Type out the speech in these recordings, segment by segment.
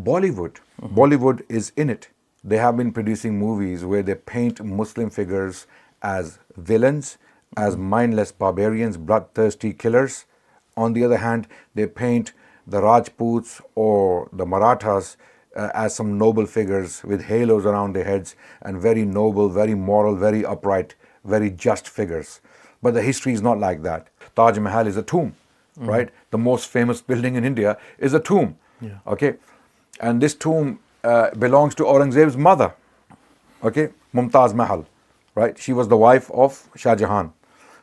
Bollywood is in it. They have been producing movies where they paint Muslim figures as villains, as mindless barbarians, bloodthirsty killers. On the other hand, they paint the Rajputs or the Marathas as some noble figures with halos around their heads and very noble, very moral, very upright, very just figures. But the history is not like that. Taj Mahal is a tomb, right? The most famous building in India is a tomb. Yeah. Okay, and this tomb belongs to Aurangzeb's mother. Okay, Mumtaz Mahal, right? She was the wife of Shah Jahan.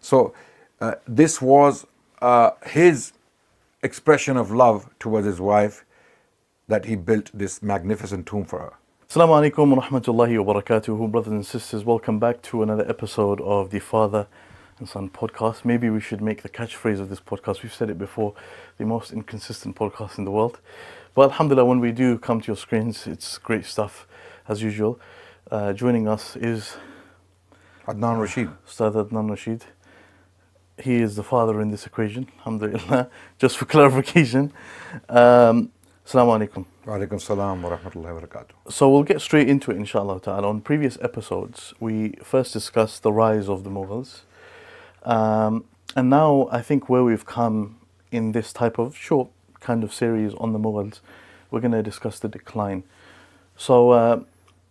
So this was his expression of love towards his wife, that he built this magnificent tomb for her. Assalamu alaikum wa rahmatullahi wa barakatuhu, brothers and sisters. Welcome back to another episode of the Father and Son podcast. Maybe we should make the catchphrase of this podcast. We've said it before, the most inconsistent podcast in the world. But alhamdulillah, when we do come to your screens, it's great stuff as usual. Joining us is Adnan Rashid. Ustad Adnan Rashid. He is the father in this equation, alhamdulillah, just for clarification. Assalamu alaikum. Wa alaikum salam wa rahmatullahi wa barakatuh. So we'll get straight into it, inshallah ta'ala. On previous episodes, we first discussed the rise of the Mughals. And now I think where we've come in this type of short kind of series on the Mughals, we're going to discuss the decline. So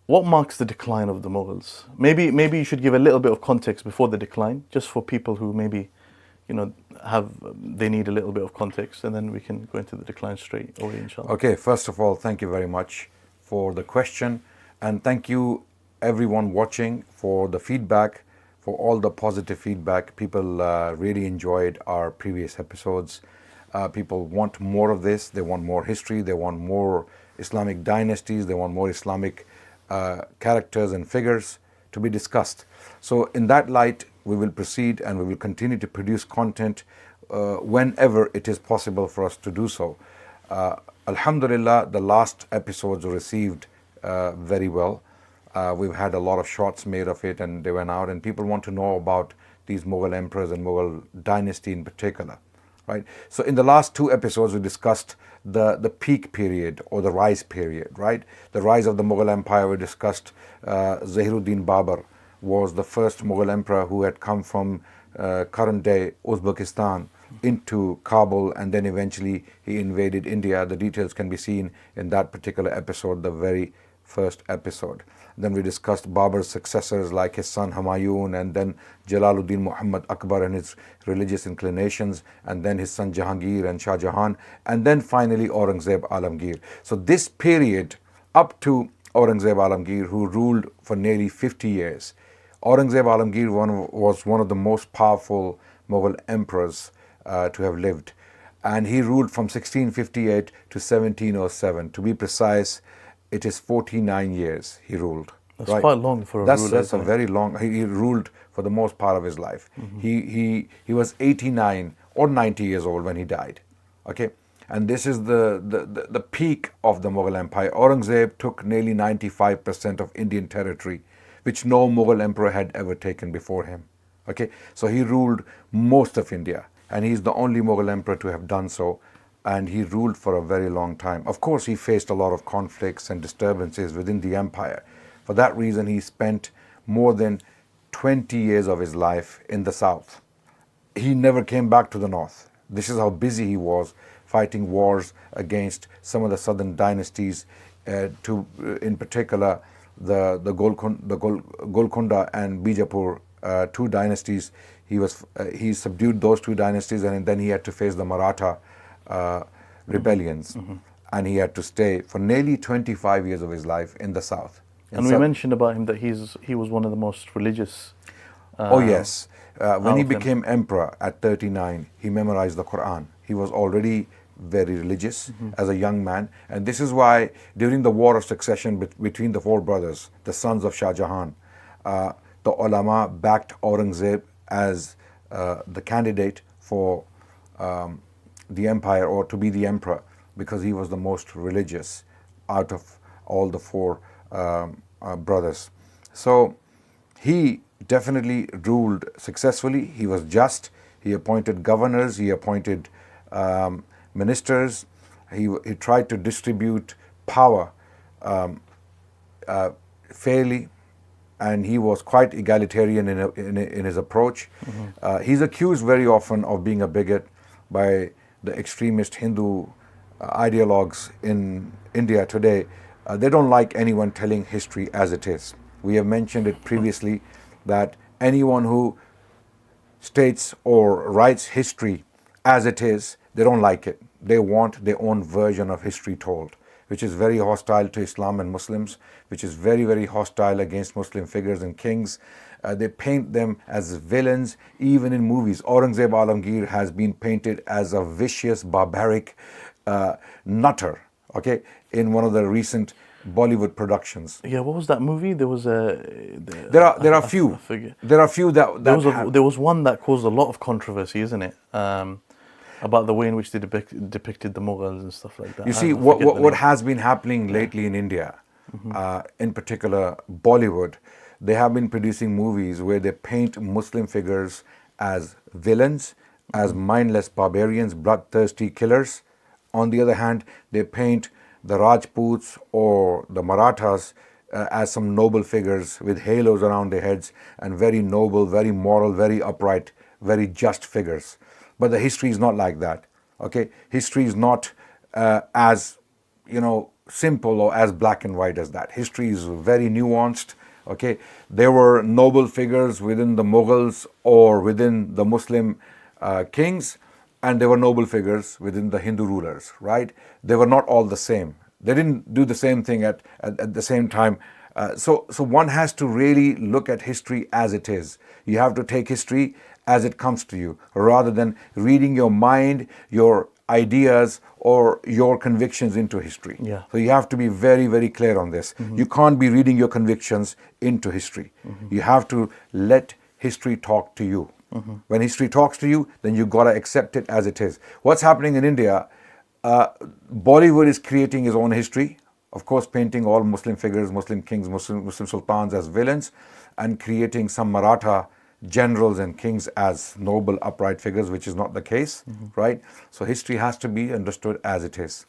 what marks the decline of the Mughals? Maybe you should give a little bit of context before the decline, just for people who maybe, they need a little bit of context, and then we can go into the decline straight away, inshallah. Okay, first of all, thank you very much for the question, and thank you everyone watching for the feedback, for all the positive feedback. People really enjoyed our previous episodes. People want more of this. They want more history. They want more Islamic dynasties. They want more Islamic characters and figures to be discussed. So in that light, we will proceed and we will continue to produce content whenever it is possible for us to do so. Alhamdulillah, the last episodes were received very well. We've had a lot of shots made of it, and they went out, and people want to know about these Mughal emperors and Mughal dynasty in particular, right? So in the last two episodes, we discussed the peak period or the rise period, right? The rise of the Mughal Empire. We discussed Zahiruddin Babur was the first Mughal emperor who had come from current day Uzbekistan into Kabul, and then eventually he invaded India. The details can be seen in that particular episode, the very first episode. Then we discussed Babur's successors like his son Humayun, and then Jalaluddin Muhammad Akbar and his religious inclinations, and then his son Jahangir and Shah Jahan, and then finally Aurangzeb Alamgir. So this period up to Aurangzeb Alamgir, who ruled for nearly 50 years. Aurangzeb Alamgir was one of the most powerful Mughal emperors to have lived, and he ruled from 1658 to 1707. To be precise, it is 49 years he ruled. That's right? Quite long for a ruler. That's a very long. He ruled for the most part of his life. He was 89 or 90 years old when he died. Okay, and this is the peak of the Mughal Empire. Aurangzeb took nearly 95% of Indian territory, which no Mughal emperor had ever taken before him. Okay, so he ruled most of India, and he's the only Mughal emperor to have done so, and he ruled for a very long time. Of course, he faced a lot of conflicts and disturbances within the empire. For that reason, he spent more than 20 years of his life in the south. He never came back to the north. This is how busy he was fighting wars against some of the southern dynasties, in particular the Golconda and Bijapur, two dynasties. He subdued those two dynasties, and then he had to face the Maratha rebellions, and he had to stay for nearly 25 years of his life in the south. And we mentioned about him that he was one of the most religious. Oh yes, when he became emperor at 39, he memorized the Quran. He was already very religious as a young man, and this is why during the war of succession between the four brothers, the sons of Shah Jahan, the ulama backed Aurangzeb as the candidate for the empire, or to be the emperor, because he was the most religious out of all the four brothers. So he definitely ruled successfully. He was just. He appointed governors. He appointed ministers. He tried to distribute power fairly, and he was quite egalitarian in his approach. He's accused very often of being a bigot by the extremist Hindu ideologues in India today. They don't like anyone telling history as it is. We have mentioned it previously that anyone who states or writes history as it is, they don't like it. They want their own version of history told, which is very hostile to Islam and Muslims, which is very, very hostile against Muslim figures and kings. They paint them as villains, even in movies. Aurangzeb Alamgir has been painted as a vicious, barbaric nutter, okay, in one of the recent Bollywood productions. Yeah, what was that movie? There was a. There are few. I forget. There are few that There was one that caused a lot of controversy, isn't it? About the way in which they depicted the Mughals and stuff like that. You see, what has been happening lately in India, in particular Bollywood, they have been producing movies where they paint Muslim figures as villains, as mindless barbarians, bloodthirsty killers. On the other hand, they paint the Rajputs or the Marathas as some noble figures with halos around their heads and very noble, very moral, very upright, very just figures. But the history is not like that. Okay, history is not as simple or as black and white as that. History is very nuanced. Okay, there were noble figures within the Mughals or within the Muslim kings, and there were noble figures within the Hindu rulers. Right? They were not all the same. They didn't do the same thing at the same time. So one has to really look at history as it is. You have to take history as it comes to you, rather than reading your mind, your ideas, or your convictions into history. Yeah. So you have to be very, very clear on this. You can't be reading your convictions into history. You have to let history talk to you. When history talks to you, then you got to accept it as it is. What's happening in India, Bollywood is creating its own history, of course painting all Muslim figures, Muslim kings, Muslim sultans as villains, and creating some Maratha generals and kings as noble, upright figures, which is not the case, right? So history has to be understood as it is.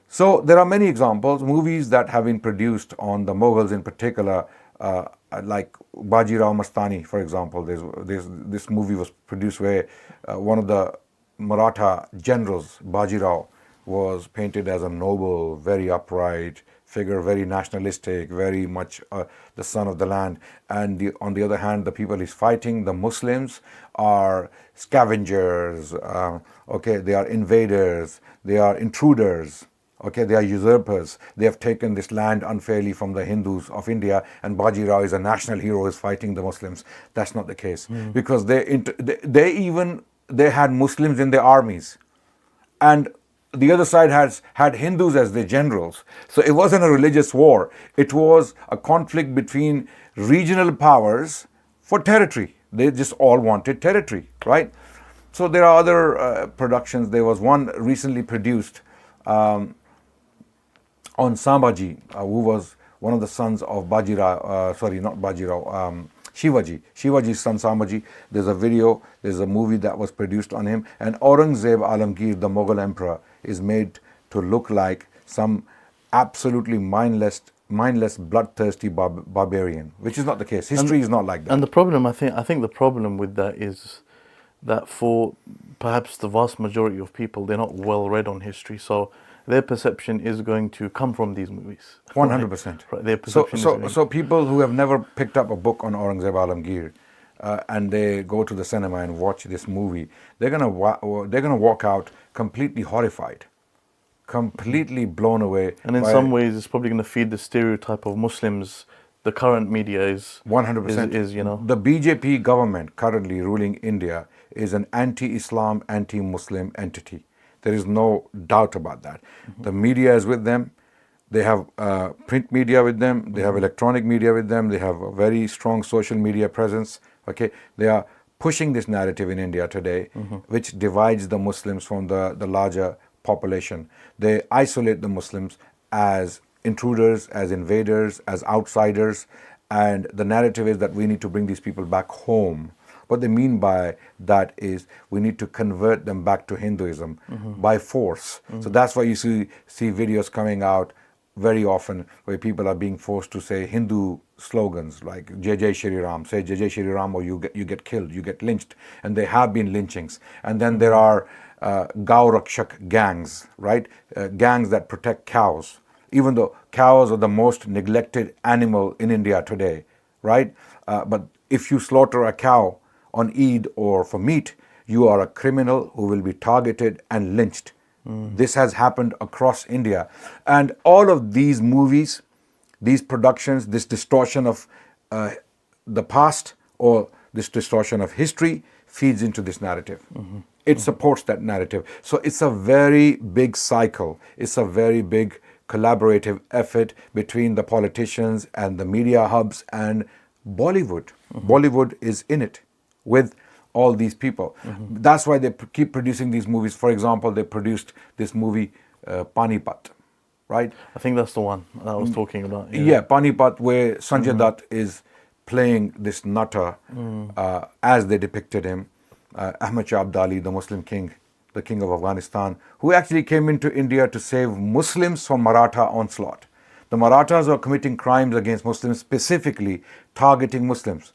So there are many examples, movies that have been produced on the Mughals in particular, like Bajirao Mastani, for example. This movie was produced where one of the Maratha generals, Bajirao, was painted as a noble, very upright figure, very nationalistic, very much the son of the land. And on the other hand, the people he's fighting, the Muslims, are scavengers, okay, they are invaders, they are intruders, okay, they are usurpers. They have taken this land unfairly from the Hindus of India, and Bajirao is a national hero, is fighting the Muslims. That's not the case, because they had Muslims in their armies, and the other side had Hindus as their generals. So it wasn't a religious war. It was a conflict between regional powers for territory. They just all wanted territory, right? So there are other productions. There was one recently produced on Sambhaji, who was one of the sons of Shivaji. Shivaji's son Sambhaji. There's a video, there's a movie that was produced on him. And Aurangzeb Alamgir, the Mughal emperor, is made to look like some absolutely mindless, bloodthirsty barbarian, which is not the case. History is not like that. And the problem, I think the problem with that is that for perhaps the vast majority of people, they're not well read on history. So their perception is going to come from these movies. 100%. Right? Their perception so people who have never picked up a book on Aurangzeb Alamgir and they go to the cinema and watch this movie, they're gonna walk out completely horrified, completely blown away. And in some ways, it's probably going to feed the stereotype of Muslims. The current media is 100%. Is The BJP government currently ruling India is an anti-Islam, anti-Muslim entity. There is no doubt about that. The media is with them. They have print media with them. They have electronic media with them. They have a very strong social media presence. Okay, they are pushing this narrative in India today, which divides the Muslims from the larger population. They isolate the Muslims as intruders, as invaders, as outsiders, and the narrative is that we need to bring these people back home. What they mean by that is we need to convert them back to Hinduism by force. So that's why you see videos coming out very often where people are being forced to say Hindu slogans like Jai Jai Shri Ram, say Jai Jai Shri Ram, or you get killed, you get lynched, and there have been lynchings. And then there are Gau Rakshak gangs, right? Gangs that protect cows, even though cows are the most neglected animal in India today, right? But if you slaughter a cow on Eid or for meat, you are a criminal who will be targeted and lynched. This has happened across India. And all of these movies, these productions, this distortion of the past or this distortion of history feeds into this narrative. It supports that narrative. So it's a very big cycle. It's a very big collaborative effort between the politicians and the media hubs and Bollywood. Bollywood is in it with all these people. That's why they keep producing these movies. For example, they produced this movie Panipat, right? I think that's the one I was talking about. Yeah, Panipat, where Sanjay Dutt is playing this nutter as they depicted him. Ahmad Shah Abdali, the Muslim king, the king of Afghanistan, who actually came into India to save Muslims from Maratha onslaught. The Marathas are committing crimes against Muslims, specifically targeting Muslims.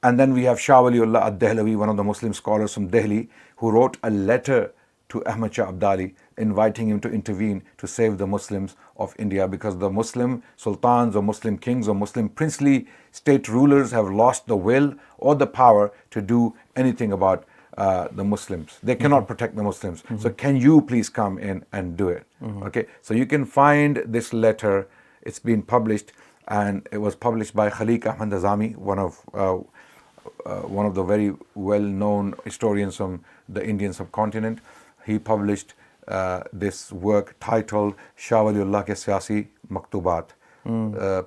And then we have Shah Waliullah ad-Dehlavi, one of the Muslim scholars from Delhi, who wrote a letter to Ahmad Shah Abdali inviting him to intervene to save the Muslims of India, because the Muslim sultans or Muslim kings or Muslim princely state rulers have lost the will or the power to do anything about the Muslims. They cannot protect the Muslims. So can you please come in and do it? Okay, so you can find this letter. It's been published, and it was published by Khaliq Ahmad Azami, one of the very well-known historians from the Indian subcontinent. He published this work titled Shah Waliullah ke Siyasi Maktubat,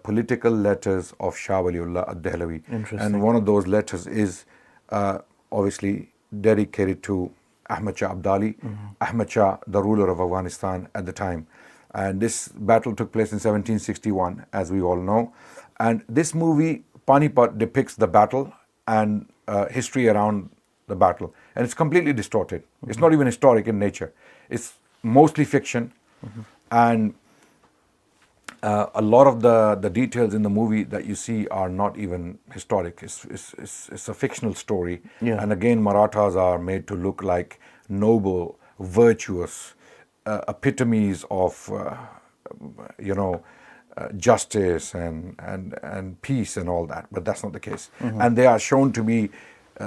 Political Letters of Shah Waliullah ad-Dehlavi. And one of those letters is obviously dedicated to Ahmad Shah Abdali, Ahmad Shah, the ruler of Afghanistan at the time. And this battle took place in 1761, as we all know. And this movie, Panipat, depicts the battle and history around the battle. And it's completely distorted. It's not even historic in nature. It's mostly fiction. And a lot of the details in the movie that you see are not even historic. It's a fictional story. And again, Marathas are made to look like noble, virtuous epitomes of, justice and peace and all that. But that's not the case. And they are shown to be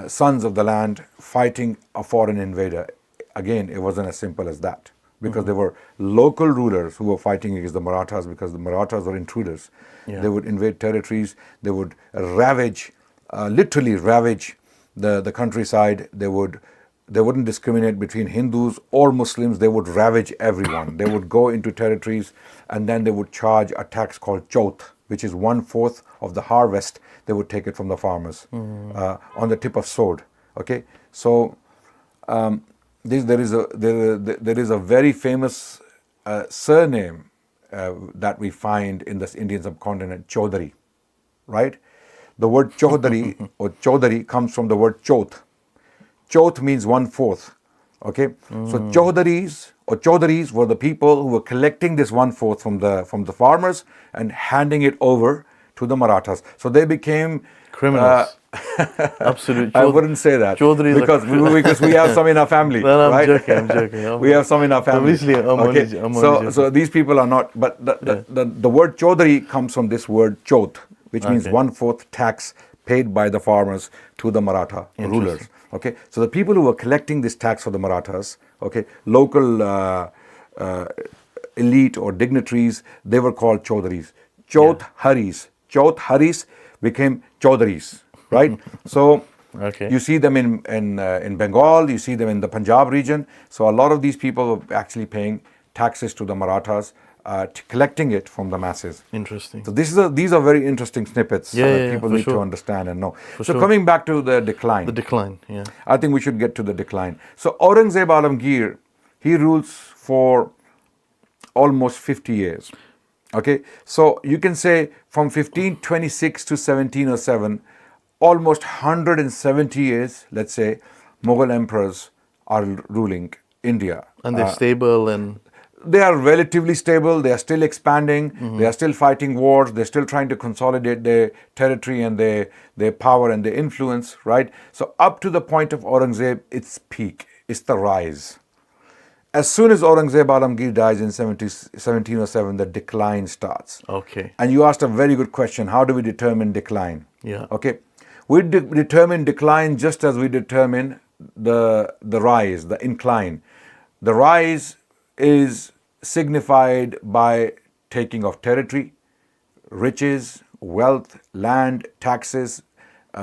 sons of the land fighting a foreign invader. Again, it wasn't as simple as that, because there were local rulers who were fighting against the Marathas, because the Marathas were intruders. They would invade territories. They would ravage, literally ravage the countryside. They wouldn't discriminate between Hindus or Muslims. They would ravage everyone. They would go into territories, and then they would charge a tax called chauth, which is 1/4 of the harvest. They would take it from the farmers on the tip of sword. Okay, so there is a very famous surname that we find in this Indian subcontinent, Chaudhary, right? The word Chaudhary or Chaudhary comes from the word chauth. Chauth means 1/4. Okay, so Chaudharis were the people who were collecting this 1/4 from the farmers and handing it over to the Marathas. So they became criminals. Absolute. I wouldn't say that because we have some in our family. No, I'm right? joking. We have some in our family. Obviously, I'm only joking. So these people are not. But the word Chaudhary comes from this word chauth, which means 1/4 tax paid by the farmers to the Maratha rulers. Okay, so the people who were collecting this tax for the Marathas, okay, local elite or dignitaries, they were called Chaudharis. Chauth Haris became Chaudharis, right? So you see them in Bengal, you see them in the Punjab region. So a lot of these people were actually paying taxes to the Marathas, collecting it from the masses. Interesting. So these are very interesting snippets that people need to understand and know. Coming back to the decline. The decline, yeah. I think we should get to the decline. So Aurangzeb Alamgir, he rules for almost 50 years. Okay, so you can say from 1526 to 1707, almost 170 years, let's say, Mughal emperors are ruling India. And they're stable and... They are relatively stable. They are still expanding. They are still fighting wars. They're still trying to consolidate their territory and their power and their influence, right? So up to the point of Aurangzeb, it's peak. It's the rise. As soon as Aurangzeb Alamgir dies in 1707, the decline starts. Okay. And you asked a very good question. How do we determine decline? Yeah. Okay. We determine decline just as we determine the rise, the incline. The rise is signified by taking of territory, riches, wealth, land, taxes,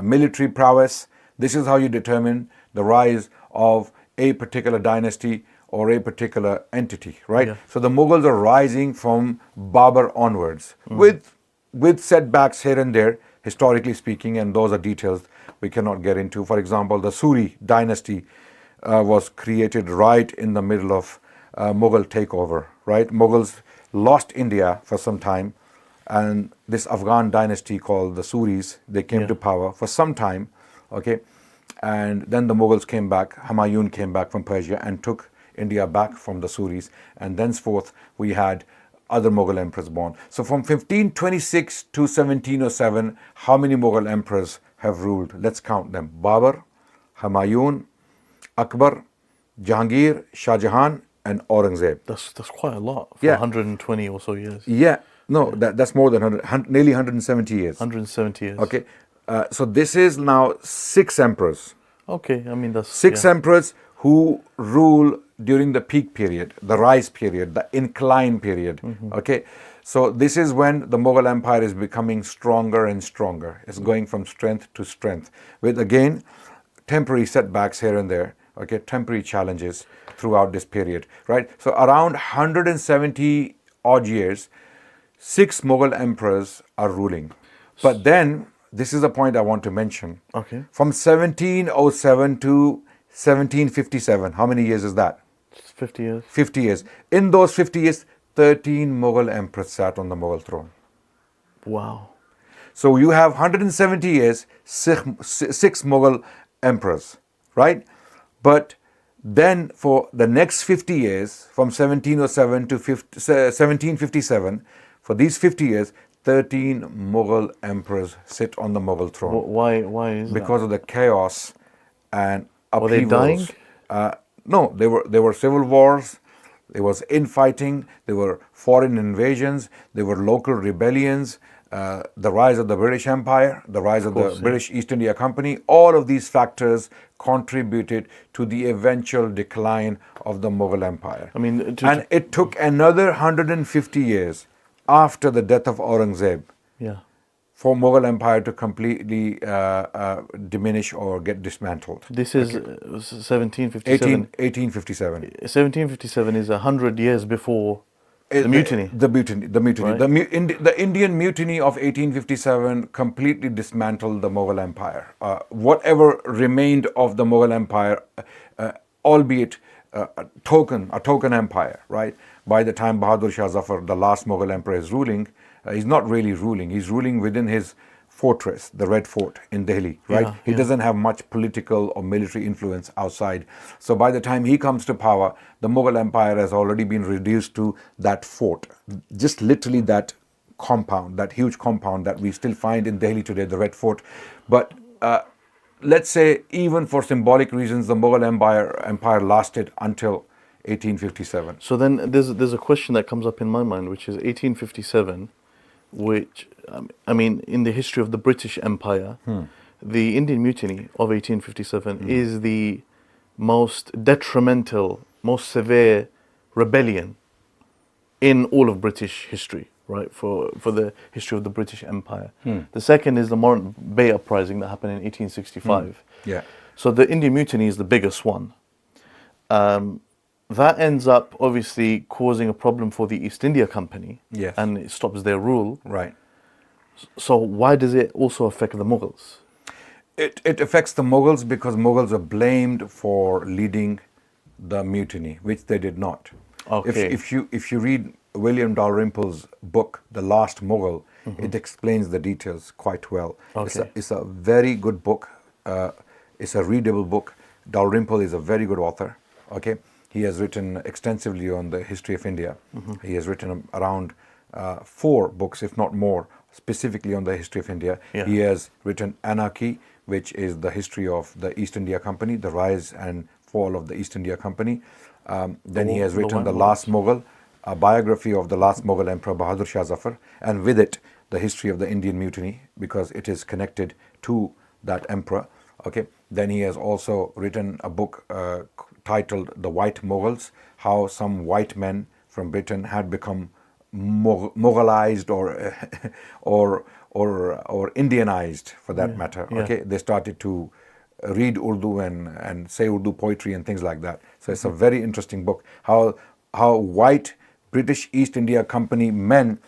military prowess. This is how you determine the rise of a particular dynasty or a particular entity, right? Yeah. So the Mughals are rising from Babur onwards with setbacks here and there, historically speaking, and those are details we cannot get into. For example, the Suri dynasty was created right in the middle of Mughal takeover, right? Mughals lost India for some time, and this Afghan dynasty called the Suris, they came to power for some time, okay? And then the Mughals came back, Humayun came back from Persia and took India back from the Suris, and thenceforth we had other Mughal emperors born. So from 1526 to 1707, how many Mughal emperors have ruled? Let's count them. Babur, Humayun, Akbar, Jahangir, Shah Jahan, and Aurangzeb. That's quite a lot for Yeah. 120 or so years. Yeah, no, that's more than 100, nearly 170 years. 170 years. Okay, so this is now 6 emperors. Okay, I mean that's 6 yeah. emperors who rule during the peak period, the rise period, the incline period. Okay, so this is when the Mughal Empire is becoming stronger and stronger. It's going from strength to strength, with again temporary setbacks here and there. Okay, temporary challenges throughout this period, right? So around 170 odd years, 6 Mughal emperors are ruling. But then, this is a point I want to mention. Okay. From 1707 to 1757, how many years is that? 50 years. 50 years. In those 50 years, 13 Mughal emperors sat on the Mughal throne. Wow. So you have 170 years, 6 Mughal emperors, right? But then for the next 50 years, from 1707 to 1757, for these 50 years, 13 Mughal emperors sit on the Mughal throne. Why is Because of the chaos and Were they upheavals. dying? No, there were civil wars, there was infighting, there were foreign invasions, there were local rebellions, the rise of the British Empire, the rise of the British East India Company. All of these factors contributed to the eventual decline of the Mughal Empire. I mean, and it took another 150 years after the death of Aurangzeb yeah. for Mughal Empire to completely diminish or get dismantled. This is 1757. 1857. 1757 is 100 years before the mutiny. The mutiny. Right. The Indian mutiny of 1857 completely dismantled the Mughal Empire. Whatever remained of the Mughal Empire, albeit a token empire, right? By the time Bahadur Shah Zafar, the last Mughal emperor, is ruling, he's not really ruling. He's ruling within his fortress, the Red Fort in Delhi, right? Yeah, He doesn't have much political or military influence outside. So by the time he comes to power, the Mughal Empire has already been reduced to that fort, just literally that compound, that huge compound that we still find in Delhi today, the Red Fort. But let's say, even for symbolic reasons, the Mughal Empire lasted until 1857. So then there's a question that comes up in my mind, which is 1857, which, I mean, in the history of the British Empire, the Indian Mutiny of 1857 is the most detrimental, most severe rebellion in all of British history, right, for the history of the British Empire. The second is the Morant Bay Uprising that happened in 1865. Yeah. So the Indian Mutiny is the biggest one. That ends up obviously causing a problem for the East India Company. Yes. And it stops their rule. Right. So why does it also affect the Mughals? It affects the Mughals because Mughals are blamed for leading the mutiny, which they did not. Okay. If you read William Dalrymple's book, The Last Mughal, it explains the details quite well. Okay. It's a very good book. It's a readable book. Dalrymple is a very good author. Okay. He has written extensively on the history of India. He has written around 4 books, if not more, specifically on the history of India. Yeah. He has written Anarchy, which is the history of the East India Company, the rise and fall of the East India Company. Then he has written The Last Mughal, a biography of the last Mughal Emperor Bahadur Shah Zafar, and with it, the history of the Indian Mutiny, because it is connected to that emperor. Okay. Then he has also written a book titled The White Mughals, how some white men from Britain had become Mughalized or Indianized, for that matter. Yeah. Okay, they started to read Urdu and say Urdu poetry and things like that. So it's a very interesting book. How white British East India Company men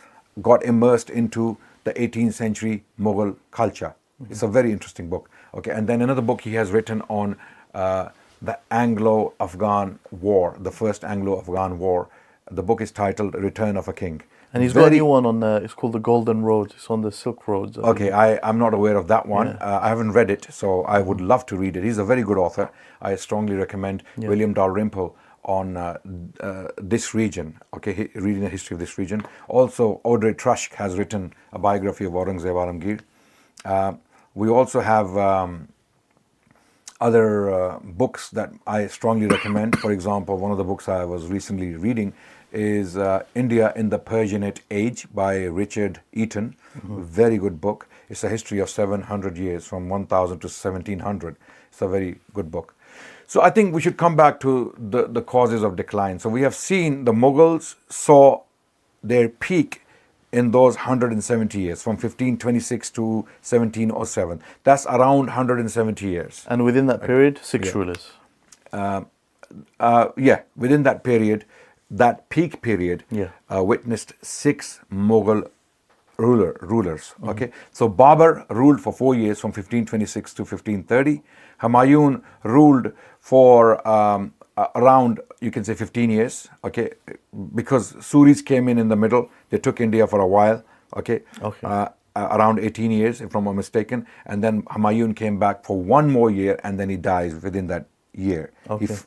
got immersed into the 18th century Mughal culture. It's a very interesting book. Okay, and then another book he has written on the Anglo-Afghan War, the first Anglo-Afghan War. The book is titled Return of a King. And he's got a new one on, it's called The Golden Road. It's on the Silk Roads. Okay, I'm not aware of that one. Yeah. I haven't read it, so I would love to read it. He's a very good author. I strongly recommend William Dalrymple on this region. Okay, reading the history of this region. Also, Audrey Trush has written a biography of Aurangzeb Alamgir. We also have other books that I strongly recommend. For example, one of the books I was recently reading is India in the Persianate Age by Richard Eaton. Very good book. It's a history of 700 years, from 1000 to 1700. It's a very good book. So I think we should come back to the causes of decline. So we have seen the Mughals saw their peak in those 170 years, from 1526 to 1707. That's around 170 years. And within that period, 6 rulers. Within that period, that peak period, witnessed 6 Mughal rulers. Okay, so Babur ruled for 4 years, from 1526 to 1530. Humayun ruled for around, you can say, 15 years. Okay, because Suris came in the middle. They took India for a while. Okay. Around 18 years, if I'm not mistaken. And then Humayun came back for 1 more year, and then he dies within that year.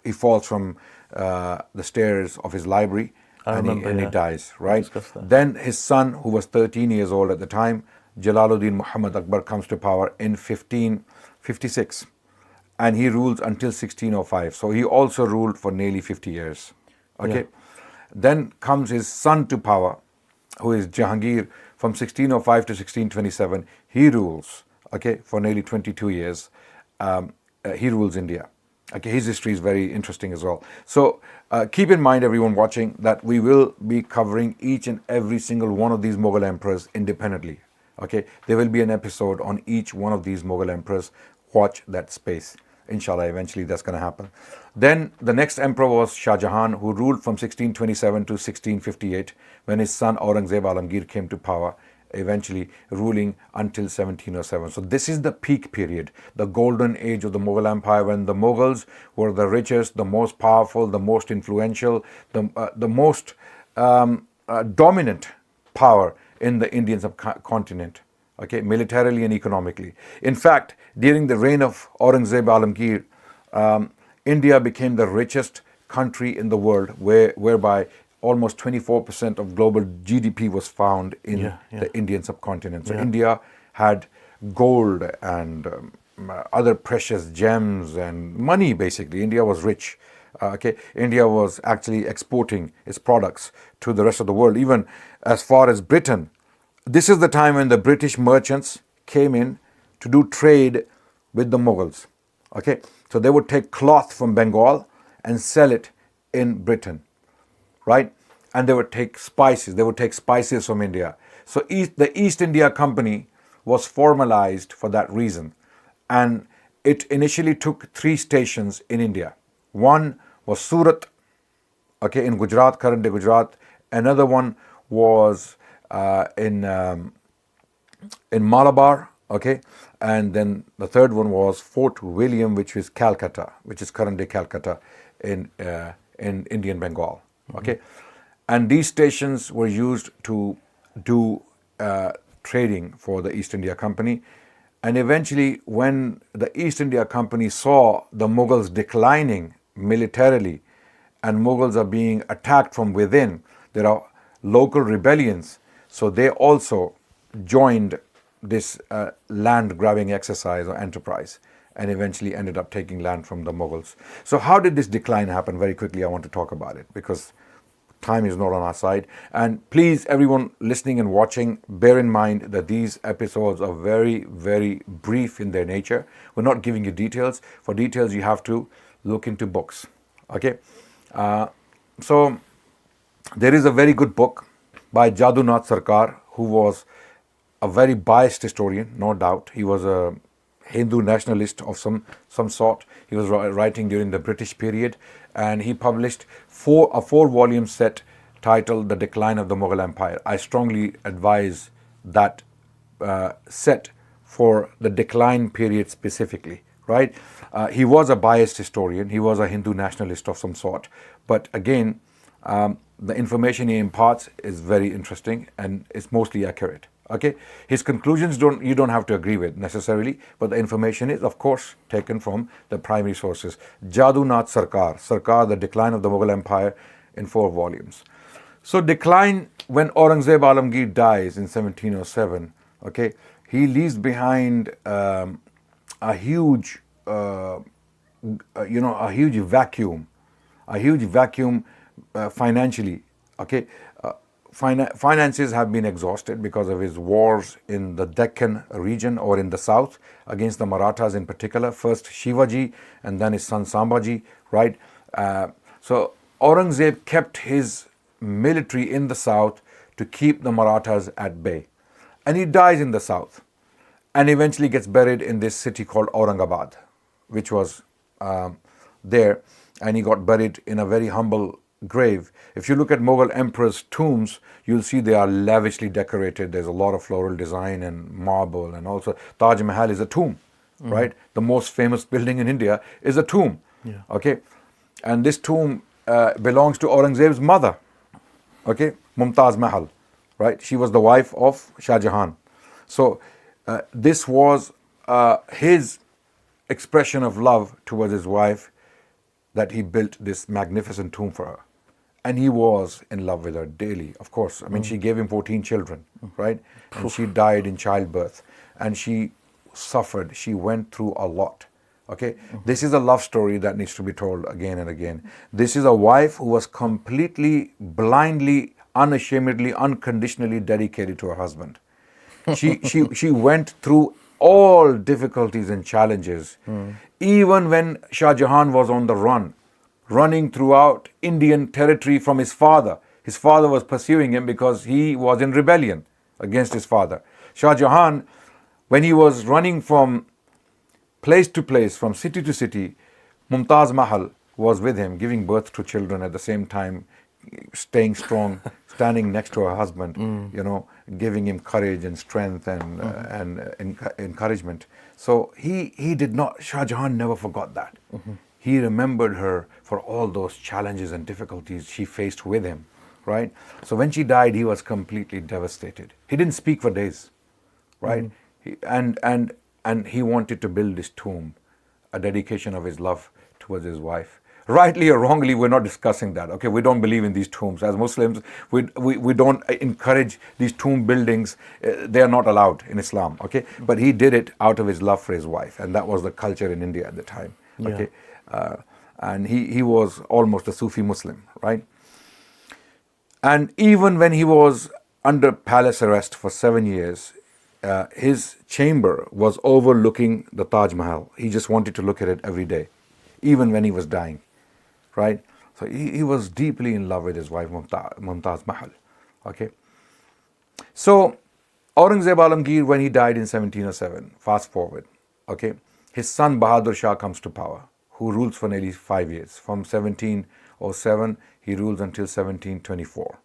He falls from the stairs of his library, and he dies, right? Then his son, who was 13 years old at the time, Jalaluddin Muhammad Akbar, comes to power in 1556, and he rules until 1605. So he also ruled for nearly 50 years. Okay. Then comes his son to power, who is Jahangir, from 1605 to 1627. He rules, okay, for nearly 22 years. He rules India. Okay, his history is very interesting as well. So keep in mind, everyone watching, that we will be covering each and every single one of these Mughal emperors independently. Okay, there will be an episode on each one of these Mughal emperors. Watch that space. Inshallah, eventually that's going to happen. Then the next emperor was Shah Jahan, who ruled from 1627 to 1658, when his son Aurangzeb Alamgir came to power, eventually ruling until 1707. So this is the peak period, the golden age of the Mughal Empire, when the Mughals were the richest, the most powerful, the most influential, the most dominant power in the Indian subcontinent. Okay, militarily and economically. In fact, during the reign of Aurangzeb Alamgir, India became the richest country in the world, whereby almost 24% of global GDP was found in the Indian subcontinent. So India had gold and other precious gems and money, basically. India was rich. India was actually exporting its products to the rest of the world, even as far as Britain. This is the time when the British merchants came in to do trade with the Mughals. Okay, so they would take cloth from Bengal and sell it in Britain, right? And they would take spices. They would take spices from India. So the East India Company was formalized for that reason. And it initially took 3 stations in India. One was Surat, okay, in Gujarat, current-day Gujarat. Another one was in Malabar, okay, and then the third one was Fort William, which is Calcutta, which is current-day Calcutta in Indian Bengal, okay. And these stations were used to do trading for the East India Company. And eventually, when the East India Company saw the Mughals declining militarily and Mughals are being attacked from within, there are local rebellions. So they also joined this land grabbing exercise or enterprise and eventually ended up taking land from the Mughals. So how did this decline happen? Very quickly, I want to talk about it because time is not on our side. And please, everyone listening and watching, bear in mind that these episodes are very, very brief in their nature. We're not giving you details. For details, you have to look into books. Okay? So there is a very good book by Jadunath Sarkar, who was a very biased historian, no doubt. He was a Hindu nationalist of some sort. He was writing during the British period, and he published a four-volume set titled The Decline of the Mughal Empire. I strongly advise that set for the decline period specifically, right? He was a biased historian. He was a Hindu nationalist of some sort. But again, the information he imparts is very interesting and it's mostly accurate. Okay, his conclusions you don't have to agree with necessarily, but the information is, of course, taken from the primary sources. Jadunath Sarkar, The Decline of the Mughal Empire, in 4 volumes. So decline, when Aurangzeb Alamgir dies in 1707, okay, he leaves behind a huge vacuum financially. Okay, finances have been exhausted because of his wars in the Deccan region or in the south against the Marathas in particular. First Shivaji and then his son Sambhaji, right? So Aurangzeb kept his military in the south to keep the Marathas at bay. And he dies in the south and eventually gets buried in this city called Aurangabad, which was there. And he got buried in a very humble grave. If you look at Mughal emperors' tombs, you'll see they are lavishly decorated. There's a lot of floral design and marble, and also Taj Mahal is a tomb, right? The most famous building in India is a tomb. Yeah. Okay, and this tomb belongs to Aurangzeb's mother. Okay, Mumtaz Mahal, right? She was the wife of Shah Jahan. So this was his expression of love towards his wife, that he built this magnificent tomb for her. And he was in love with her daily, of course. I mean, she gave him 14 children, right? And she died in childbirth. And she suffered. She went through a lot. Okay? This is a love story that needs to be told again and again. This is a wife who was completely, blindly, unashamedly, unconditionally dedicated to her husband. She went through all difficulties and challenges. Even when Shah Jahan was on the run, running throughout Indian territory from his father. His father was pursuing him because he was in rebellion against his father. Shah Jahan, when he was running from place to place, from city to city, Mumtaz Mahal was with him, giving birth to children at the same time, staying strong, standing next to her husband, giving him courage and strength and encouragement. So he did not, Shah Jahan never forgot that. He remembered her for all those challenges and difficulties she faced with him, right? So when she died, he was completely devastated. He didn't speak for days, right? And he wanted to build this tomb, a dedication of his love towards his wife. Rightly or wrongly, we're not discussing that, okay? We don't believe in these tombs. As Muslims, we don't encourage these tomb buildings. They are not allowed in Islam, okay? But he did it out of his love for his wife, and that was the culture in India at the time, okay? And he was almost a Sufi Muslim, right? And even when he was under palace arrest for 7 years, his chamber was overlooking the Taj Mahal. He just wanted to look at it every day, even when he was dying, right? So he was deeply in love with his wife, Mumtaz Mahal, okay? So Aurangzeb Alamgir, when he died in 1707, fast forward, okay, his son Bahadur Shah comes to power, who rules for nearly 5 years. From 1707, he rules until 1724.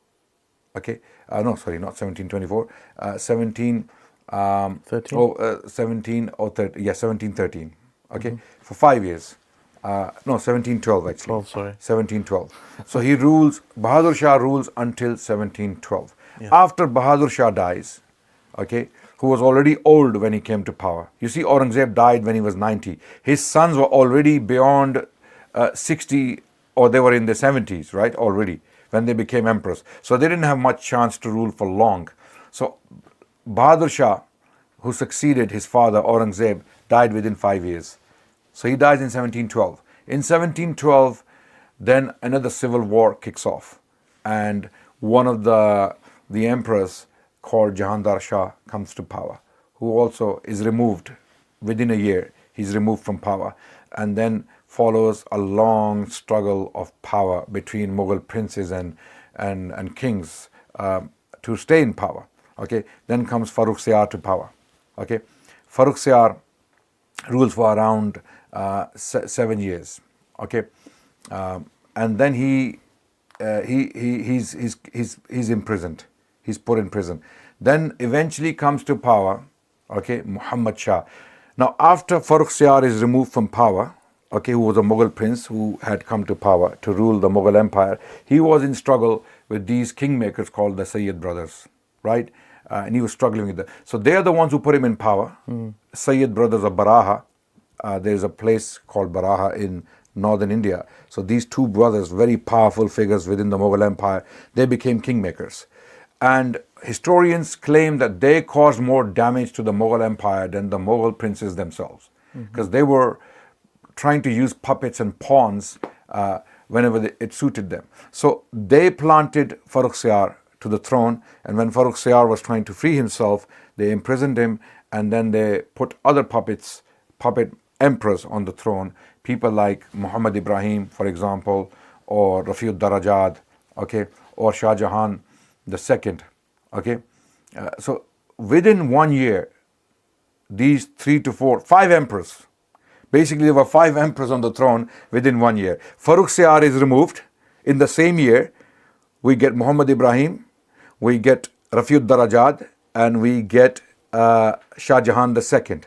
Okay? No, sorry, not 1724. 17... 13? 1713. Okay? For 5 years. No, 1712 actually. 12, sorry. 1712. So he rules, Bahadur Shah rules until 1712. Yeah. After Bahadur Shah dies, okay, who was already old when he came to power. You see, Aurangzeb died when he was 90. His sons were already beyond 60 or they were in their 70s, right, already, when they became emperors. So they didn't have much chance to rule for long. So Bahadur Shah, who succeeded his father Aurangzeb, died within 5 years. So he dies in 1712. In 1712, then another civil war kicks off, and one of the emperors called Jahandar Shah comes to power, who also is removed within a year. He's removed from power, and then follows a long struggle of power between Mughal princes and kings to stay in power. Okay, then comes Farrukh Siyar to power. Okay, Farrukh Siyar rules for around 7 years. Okay, and then he's imprisoned. He's put in prison. Then eventually comes to power, okay, Muhammad Shah. Now, after Farrukh Siyar is removed from power, okay, who was a Mughal prince who had come to power to rule the Mughal Empire, he was in struggle with these kingmakers called the Sayyid brothers, right? And he was struggling with that. So they are the ones who put him in power. Sayyid brothers of Baraha. There's a place called Baraha in northern India. So these two brothers, very powerful figures within the Mughal Empire, they became kingmakers. And historians claim that they caused more damage to the Mughal Empire than the Mughal princes themselves, because they were trying to use puppets and pawns whenever it suited them. So they planted Farrukh Siyar to the throne, and when Farrukh Siyar was trying to free himself, they imprisoned him, and then they put other puppet emperors on the throne, people like Muhammad Ibrahim, for example, or Rafiud Darajad, okay, or Shah Jahan the second, okay. So within 1 year, these 3 to 4, 5 emperors, basically there were 5 emperors on the throne within 1 year. Farrukh Siyar is removed. In the same year, we get Muhammad Ibrahim, we get Rafiud Darajad, and we get Shah Jahan the second,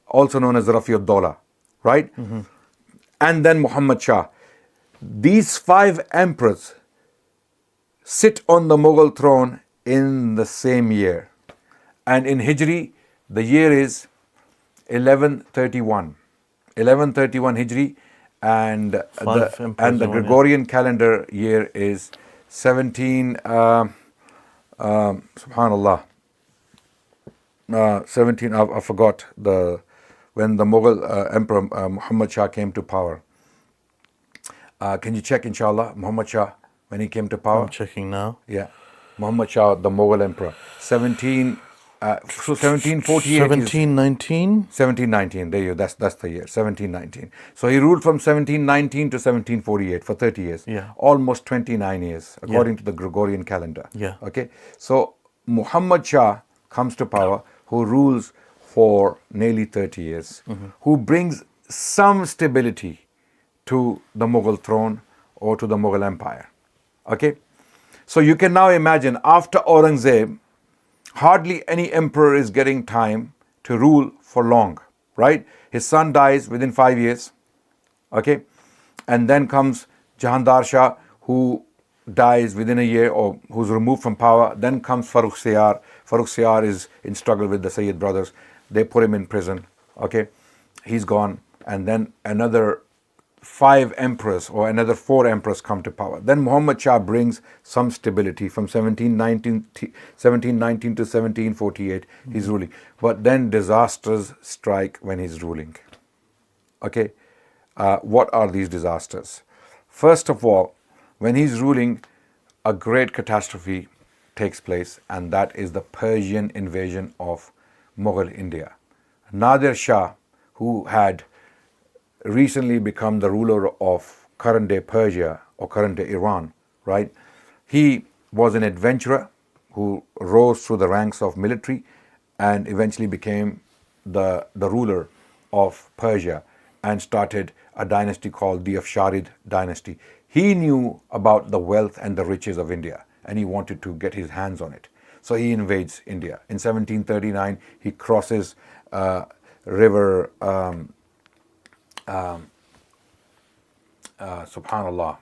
also known as Rafiud Dawla, right? And then Muhammad Shah. These 5 emperors sit on the Mughal throne in the same year. And in Hijri, the year is 1131. 1131 Hijri, and the Gregorian calendar year is 17, subhanallah, 17, I forgot when the Mughal Emperor Muhammad Shah came to power. Can you check, inshallah, Muhammad Shah, when he came to power? I'm checking now. Yeah. Muhammad Shah, the Mughal Emperor. 1748. 1719? 1719, there you go, that's the year, 1719. So he ruled from 1719 to 1748 for 30 years. Yeah. Almost 29 years, according to the Gregorian calendar. Yeah. Okay. So Muhammad Shah comes to power, who rules for nearly 30 years, who brings some stability to the Mughal throne or to the Mughal Empire. Okay. So you can now imagine, after Aurangzeb, hardly any emperor is getting time to rule for long, right? His son dies within 5 years, okay? And then comes Jahandar Shah, who dies within a year, or who's removed from power. Then comes Farrukh Siyar. Farrukh Siyar is in struggle with the Sayyid brothers. They put him in prison, okay? He's gone. And then another 5 emperors or another 4 emperors come to power. Then Muhammad Shah brings some stability from 1719 to 1748. He's ruling. But then disasters strike when he's ruling. Okay, what are these disasters? First of all, when he's ruling, a great catastrophe takes place, and that is the Persian invasion of Mughal India. Nadir Shah, who had recently become the ruler of current day Persia or current day Iran, right? He was an adventurer who rose through the ranks of military and eventually became the ruler of Persia and started a dynasty called the Afsharid dynasty. He knew about the wealth and the riches of India, and he wanted to get his hands on it. So he invades India. In 1739, he crosses river subhanallah,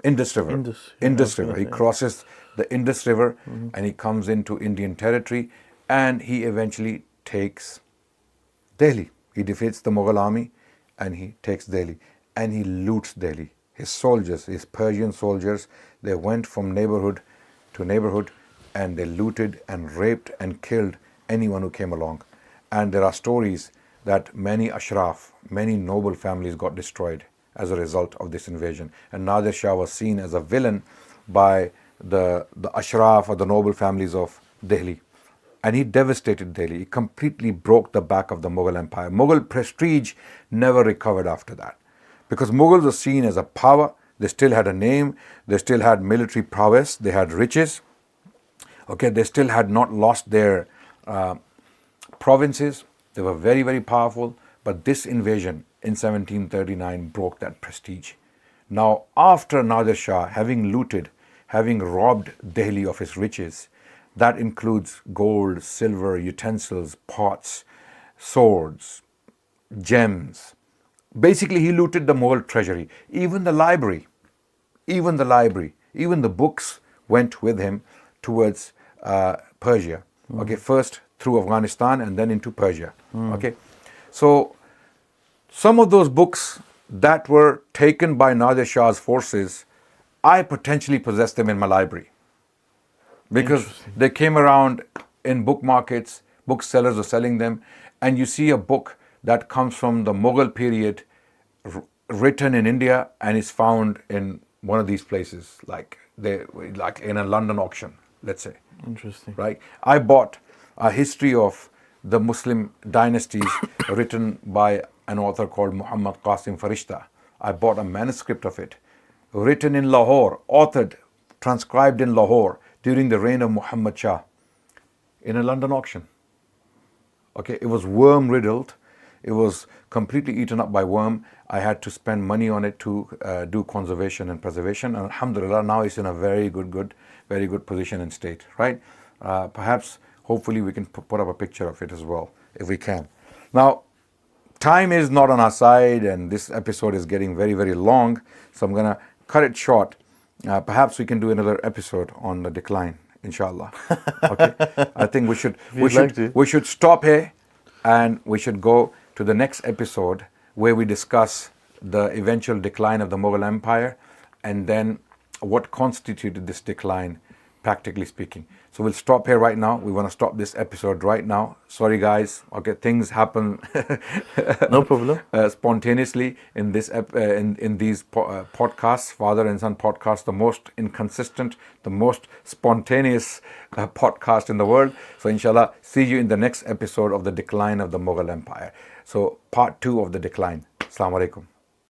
Indus River. Indus River. He crosses the Indus River and he comes into Indian territory, and he eventually takes Delhi. He defeats the Mughal army and he takes Delhi. and he loots Delhi. His soldiers, his Persian soldiers, they went from neighborhood to neighborhood and they looted and raped and killed anyone who came along. And there are stories that many ashraf, many noble families got destroyed as a result of this invasion. And Nadir Shah was seen as a villain by the ashraf or the noble families of Delhi. And he devastated Delhi. He completely broke the back of the Mughal Empire. Mughal prestige never recovered after that. Because Mughals were seen as a power. They still had a name. They still had military prowess. They had riches. Okay, they still had not lost their provinces. They were very, very powerful. But this invasion in 1739 broke that prestige. Now, after Nadir Shah having looted, having robbed Delhi of its riches, that includes gold, silver, utensils, pots, swords, gems. Basically, he looted the Mughal treasury, even the library, even the books went with him towards Persia. Okay, first through Afghanistan and then into Persia. Okay, so some of those books that were taken by Nadir Shah's forces, I potentially possess them in my library. Because they came around in book markets, booksellers are selling them, and you see a book that comes from the Mughal period, written in India, and is found in one of these places, like in a London auction, let's say. Interesting. Right? I bought a history of the Muslim dynasties written by an author called Muhammad Qasim Farishta. I bought a manuscript of it, written in Lahore, authored, transcribed in Lahore, during the reign of Muhammad Shah, in a London auction. Okay, it was worm riddled. It was completely eaten up by worm. I had to spend money on it to do conservation and preservation. And alhamdulillah, now it's in a very good position and state, right? Perhaps, hopefully, we can put up a picture of it as well, if we can. Now, time is not on our side, and this episode is getting very, very long. So I'm gonna cut it short. Perhaps we can do another episode on the decline, inshallah. Okay, I think we should stop here, and we should go to the next episode where we discuss the eventual decline of the Mughal Empire, and then what constituted this decline, practically speaking. So we'll stop here right now. We want to stop this episode right now. Sorry, guys. Okay, things happen. No problem. Spontaneously in this in these podcasts, father and son podcasts, the most inconsistent, the most spontaneous podcast in the world. So inshallah, see you in the next episode of the decline of the Mughal Empire. So part 2 of the decline. Assalamu alaikum.